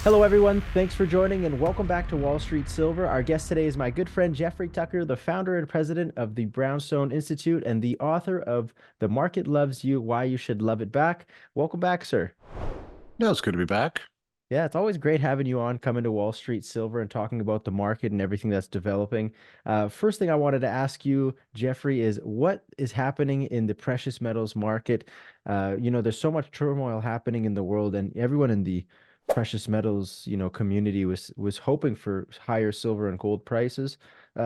Hello, everyone. Thanks for joining and welcome back to Wall Street Silver. Our guest today is my good friend Jeffrey Tucker, the founder and president of the Brownstone Institute and the author of The Market Loves You, Why You Should Love It Back. Welcome back, sir. No, it's good to be back. Yeah, it's always great having you on, coming to Wall Street Silver and talking about the market and everything that's developing. First thing I wanted to ask you, Jeffrey, is what is happening in the precious metals market? There's so much turmoil happening in the world, and everyone in the precious metals, community was hoping for higher silver and gold prices.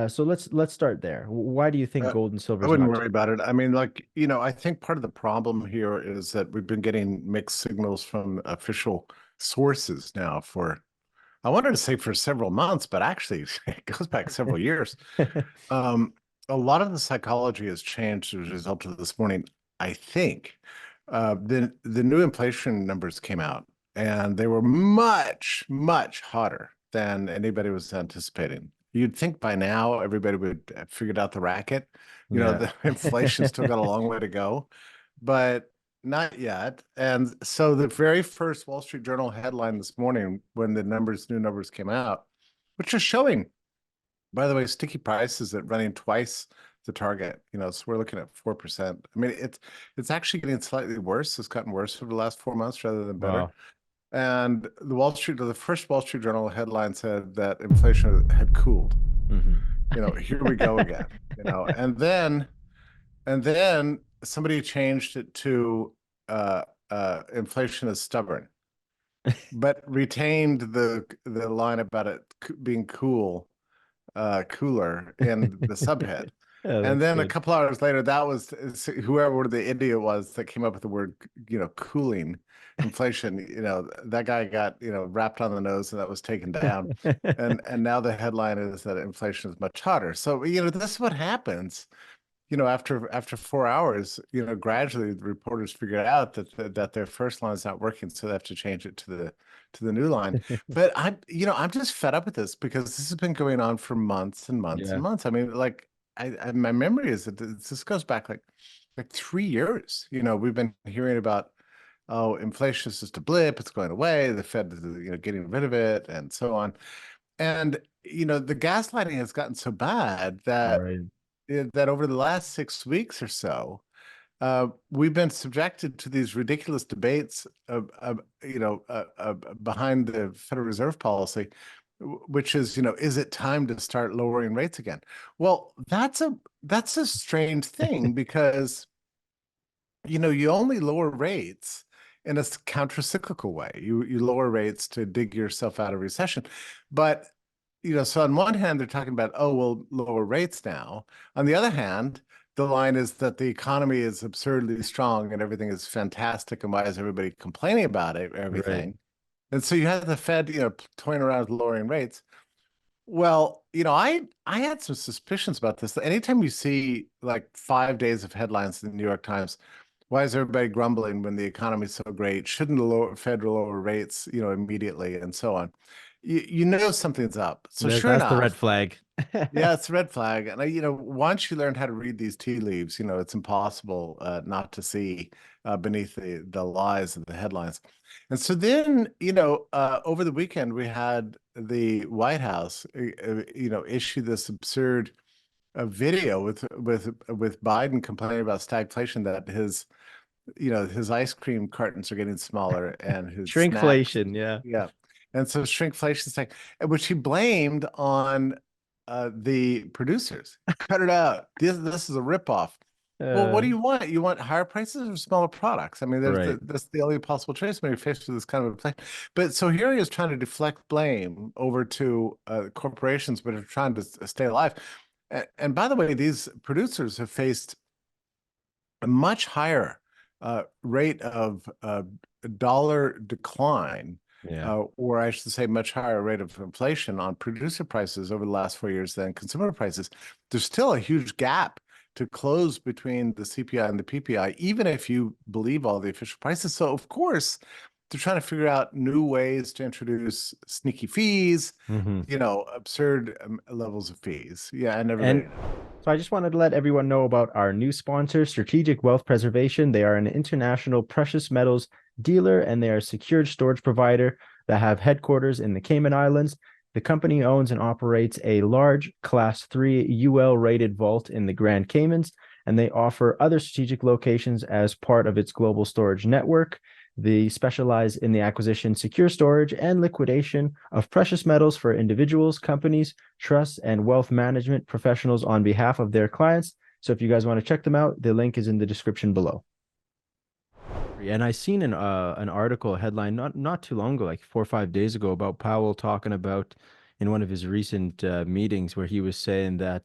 So let's start there. Why do you think Uh, gold and silver I is wouldn't not? worry about it. I mean, I think part of the problem here is that we've been getting mixed signals from official sources now I wanted to say for several months, but actually it goes back several years. Um, a lot of the psychology has changed as a result of this morning, I think. The new inflation numbers came out, and they were much, much hotter than anybody was anticipating. You'd think by now everybody would have figured out the racket. Yeah. The inflation still got a long way to go, but not yet. And so the very first Wall Street Journal headline this morning, when the new numbers came out, which is showing, by the way, sticky prices at running twice the target. So we're looking at 4%. I mean, it's actually getting slightly worse. It's gotten worse over the last 4 months rather than better. Wow. And the first Wall Street Journal headline said that inflation had cooled. Hmm. Here we go again. And then somebody changed it to inflation is stubborn, but retained the line about it being cooler in the subhead. Yeah, And that's then a good. couple hours later, that was whoever the idiot was that came up with the word, cooling inflation. That guy got, wrapped on the nose, and that was taken down. And now the headline is that inflation is much hotter. So, this is what happens. After 4 hours, gradually the reporters figured out that their first line is not working, so they have to change it to the new line. But I'm just fed up with this because this has been going on for months and months Yeah. and months. I mean, like my memory is that this goes back like 3 years. We've been hearing about, oh, inflation is just a blip, it's going away, the Fed is, getting rid of it, and so on. And the gaslighting has gotten so bad Right. that over the last 6 weeks or so, we've been subjected to these ridiculous debates behind the Federal Reserve policy, which is it time to start lowering rates again? Well, that's a strange thing because you only lower rates in a counter-cyclical way. You lower rates to dig yourself out of recession, but so on one hand, they're talking about, oh, we'll lower rates now. On the other hand, the line is that the economy is absurdly strong and everything is fantastic. And why is everybody complaining about it, Right. everything? And so you have the Fed, toying around with lowering rates. Well, I had some suspicions about this. Anytime you see like 5 days of headlines in the New York Times, why is everybody grumbling when the economy is so great? Shouldn't the Fed lower rates, immediately, and so on? You know something's up. So sure That's the red enough, flag. yeah, it's a red flag. And once you learn how to read these tea leaves, it's impossible not to see beneath the lies of the headlines. And so then, over the weekend, we had the White House, issue this absurd video with Biden complaining about stagflation, that his ice cream cartons are getting smaller and his snacks, Shrinkflation, yeah. yeah. And so shrinkflation thing, which he blamed on the producers. Cut it out. This is a ripoff. Well, what Uh, do you want? You want higher prices or smaller products? I mean, right. that's the only possible choice when you're faced with this kind of a plan. But so here he is trying to deflect blame over to corporations, but are trying to stay alive. And by the way, these producers have faced a much higher rate of dollar decline, Yeah. or I should say, much higher rate of inflation on producer prices over the last 4 years than consumer prices. There's still a huge gap to close between the CPI and the PPI, even if you believe all the official prices. So, of course, they're trying to figure out new ways to introduce sneaky fees, Hmm. absurd levels of fees. Yeah, and And everybody knows. so I just wanted to let everyone know about our new sponsor, Strategic Wealth Preservation. They are an international precious metals dealer and they are a secured storage provider. that have headquarters in the Cayman Islands. The company owns and operates a large Class 3 UL rated vault in the Grand Caymans, and they offer other strategic locations as part of its global storage network. They specialize in the acquisition, secure storage, and liquidation of precious metals for individuals, companies, trusts, and wealth management professionals on behalf of their clients. So if you guys want to check them out, the link is in the description below. And I seen an article, a headline not too long ago, like 4 or 5 days ago, about Powell talking about in one of his recent meetings where he was saying that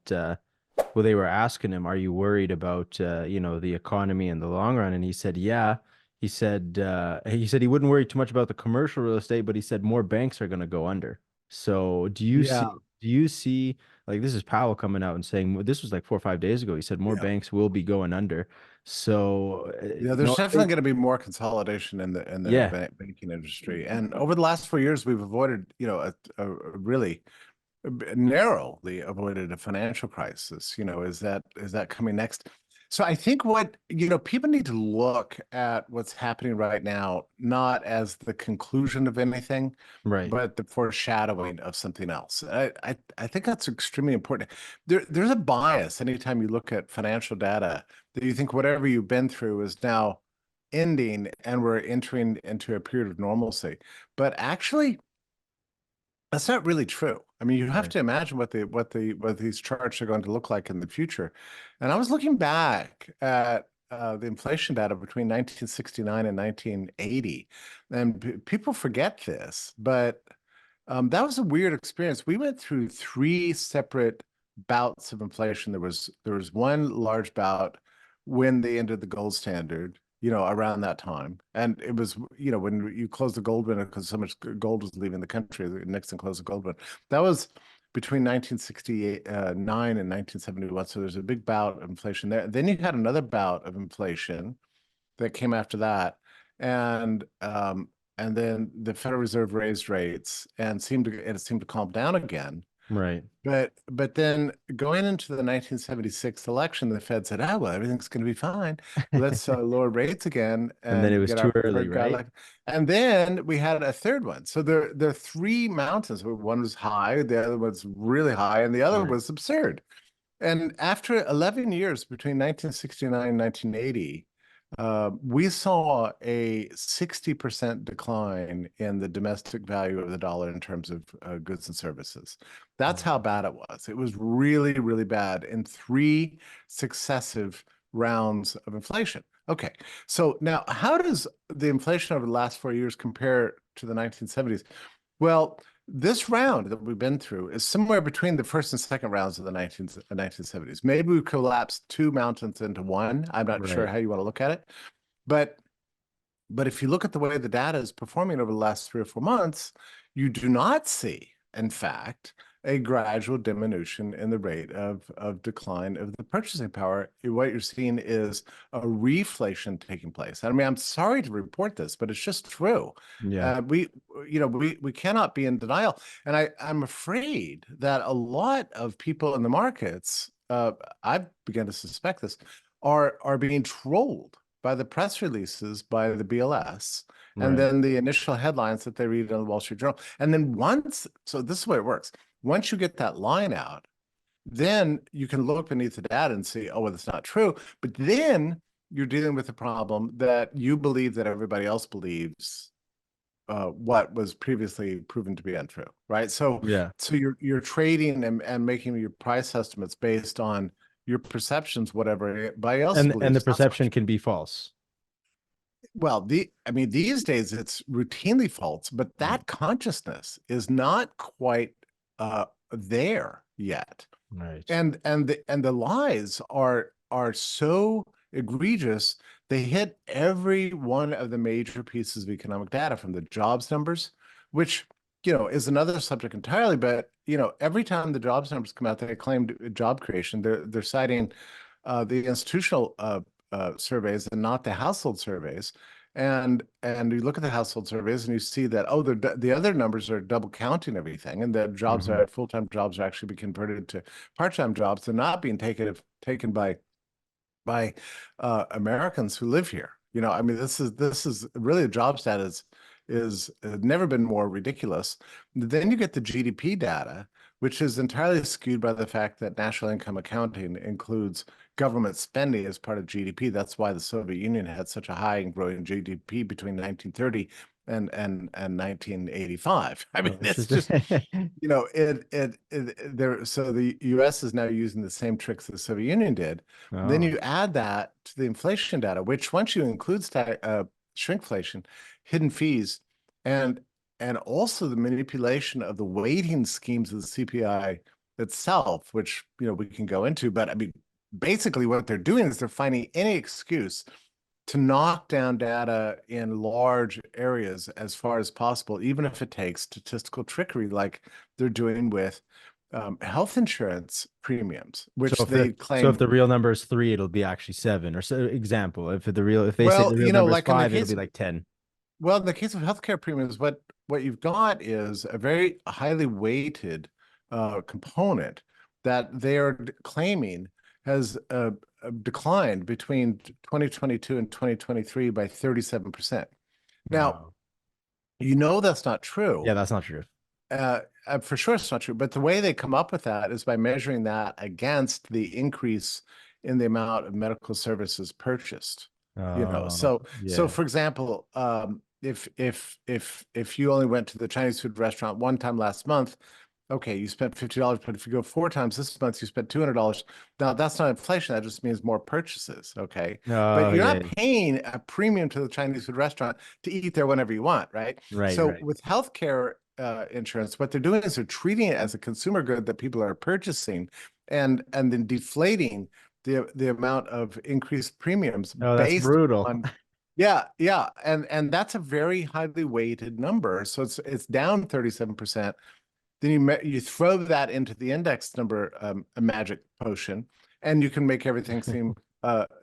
well, they were asking him, "Are you worried about the economy in the long run?" And he said, "Yeah." He said he wouldn't worry too much about the commercial real estate, but he said more banks are going to go under. So Yeah. do you see like this is Powell coming out and saying this was like 4 or 5 days ago. He said more Yeah. banks will be going under. So Yeah, there's definitely going to be more consolidation in the yeah, banking industry. And over the last 4 years, we've avoided, a really narrowly avoided a financial crisis. Is that coming next? So I think what, people need to look at what's happening right now, not as the conclusion of anything, right, but the foreshadowing of something else. I think that's extremely important. There's a bias anytime you look at financial data that you think whatever you've been through is now ending and we're entering into a period of normalcy. But actually, that's not really true. I mean, you have right, to imagine what these charts are going to look like in the future. And I was looking back at the inflation data between 1969 and 1980, and people forget this, but that was a weird experience. We went through three separate bouts of inflation. There was one large bout when they ended the gold standard, around that time. And it was, when you closed the gold window because so much gold was leaving the country, Nixon closed the gold window. That was between 1969 and 1971. So there's a big bout of inflation there. Then you had another bout of inflation that came after that. And and then the Federal Reserve raised rates and it seemed to calm down again. right. But then going into the 1976 election, the Fed said, "Oh well, everything's going to be fine. Let's lower rates again And then it and was get too our early, third guy right? like." And then we had a third one. So there are three mountains. One was high, the other was really high, and the other Right. was absurd. And after 11 years between 1969 and 1980, we saw a 60% decline in the domestic value of the dollar in terms of goods and services. That's how bad it was. It was really, really bad in three successive rounds of inflation. Okay, so now how does the inflation over the last 4 years compare to the 1970s? Well, this round that we've been through is somewhere between the first and second rounds of the 1970s. Maybe we collapsed two mountains into one. I'm not sure Right. how you want to look at it. But but if you look at the way the data is performing over the last 3 or 4 months, you do not see, in fact, a gradual diminution in the rate of decline of the purchasing power. What you're seeing is a reflation taking place. I mean, I'm sorry to report this, but it's just true. Yeah. We cannot be in denial, and I'm afraid that a lot of people in the markets, I've begun to suspect this, are being trolled by the press releases by the BLS, and Right. then the initial headlines that they read in the Wall Street Journal. And then so this is the way it works. Once you get that line out, then you can look beneath the data and see, oh, well, that's not true. But then you're dealing with the problem that you believe that everybody else believes what was previously proven to be untrue, right? So Yeah. so you're trading and making your price estimates based on your perceptions, whatever everybody else And the believes. Not so perception much. can be false. Well, I mean, these days it's routinely false, but Right. that consciousness is not quite there yet. Right. And the lies are so egregious, they hit every one of the major pieces of economic data, from the jobs numbers, which is another subject entirely. But every time the jobs numbers come out, they claim job creation. They're citing the institutional surveys and not the household surveys. And you look at the household surveys and you see that, oh, the other numbers are double counting everything, and that Hmm. full-time jobs are actually being converted to part-time jobs. They're not being taken by Americans who live here. I mean, this is really the job stat is never been more ridiculous. Then you get the GDP data, which is entirely skewed by the fact that national income accounting includes government spending as part of GDP. That's why the Soviet Union had such a high and growing GDP between 1930 and 1985. I mean, Oh, it's just, interesting. there. So the US is now using the same tricks the Soviet Union did. Then Oh, you add that to the inflation data, which once you include shrinkflation, hidden fees, and and also the manipulation of the weighting schemes of the CPI itself, which we can go into. But I mean, basically, what they're doing is they're finding any excuse to knock down data in large areas as far as possible, even if it takes statistical trickery, like they're doing with health insurance premiums, so which if they the claim. real number is three, it'll be actually seven. Or so example, if they say Well, the real number is like in the five, it'll case be like 10. Well, in the case of healthcare premiums, what you've got is a very highly weighted component that they are claiming has declined between 2022 and 2023 by 37%. Now, Wow. that's not Yeah, true. that's not true. For sure, it's not true. But the way they come up with that is by measuring that against the increase in the amount of medical services purchased. So Yeah. for example, if you only went to the Chinese food restaurant one time last month, okay, you spent $50, but if you go four times this month, you spent $200. Now that's not inflation, that just means more purchases, okay? But Oh, you're not yeah. paying a premium to the Chinese food restaurant to eat there whenever you want, right? Right, So right. with healthcare insurance, what they're doing is they're treating it as a consumer good that people are purchasing, and then deflating the amount of increased premiums Oh, that's based brutal. on. Yeah, yeah, and that's a very highly weighted number. So it's down 37%. Then you throw that into the index number, a magic potion, and you can make everything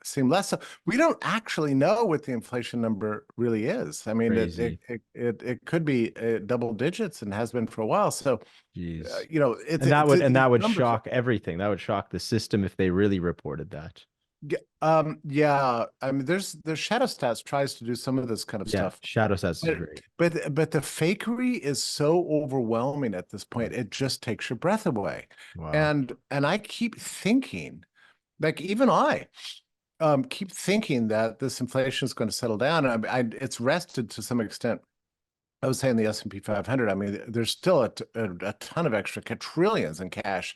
seem less so. We don't actually know what the inflation number really is. I mean, Crazy. it could be double digits and has been for a while. So, Jeez. And these that would numbers. shock everything. That would shock the system if they really reported that. Yeah. I mean, there's Shadow Stats tries to do some of this kind of Yeah, stuff. shadow sets is But great. but the fakery is so overwhelming at this Mm. point, it just takes your breath away. Wow. And I keep thinking, like even I keep thinking that this inflation is going to settle down. It's rested to some extent. I was saying the S&P 500. I mean, there's still a ton of extra quadrillions in cash,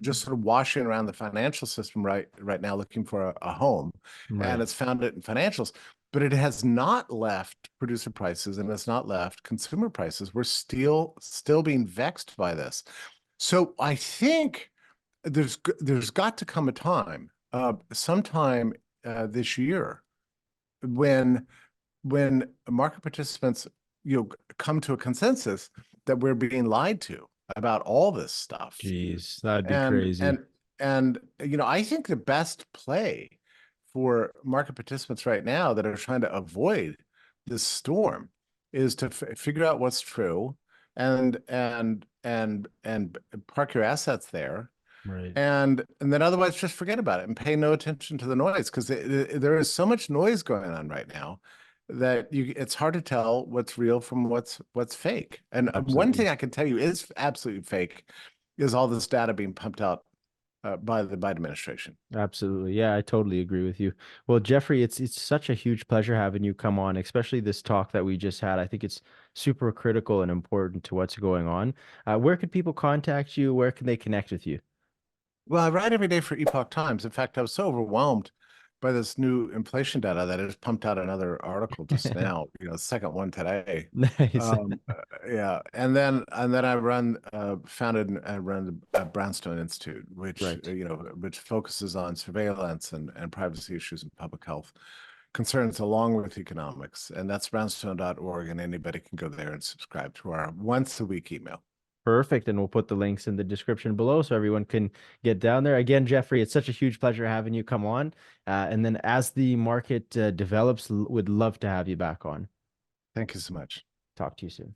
just sort of washing around the financial system right now, looking for a home, and Right. it's found it in financials. But it has not left producer prices, and it's not left consumer prices. We're still being vexed by this. So I think there's got to come a time, sometime this year, when market participants come to a consensus that we're being lied to about all this stuff. Jeez, that would be and crazy. and and I think the best play for market participants right now that are trying to avoid this storm is to figure out what's true, and park your assets there, Right. and then otherwise just forget about it and pay no attention to the noise, because there is so much noise going on right now that it's hard to tell what's real from what's fake. And one Absolutely. thing I can tell you is absolutely fake is all this data being pumped out by the Biden administration. Absolutely. Yeah, I totally agree with you. Well, Jeffrey, it's such a huge pleasure having you come on, especially this talk that we just had. I think it's super critical and important to what's going on. Where can people contact you? Where can they connect with you? Well, I write every day for Epoch Times. In fact, I was so overwhelmed by this new inflation data that I just pumped out another article just now, second one today. Nice. Yeah, and then founded and run the Brownstone Institute, which Right. which focuses on surveillance and privacy issues and public health concerns along with economics. And that's brownstone.org, and anybody can go there and subscribe to our once a week email. Perfect. And we'll put the links in the description below so everyone can get down there. Again, Jeffrey, it's such a huge pleasure having you come on. And then as the market develops, would love to have you back on. Thank you so much. Talk to you soon.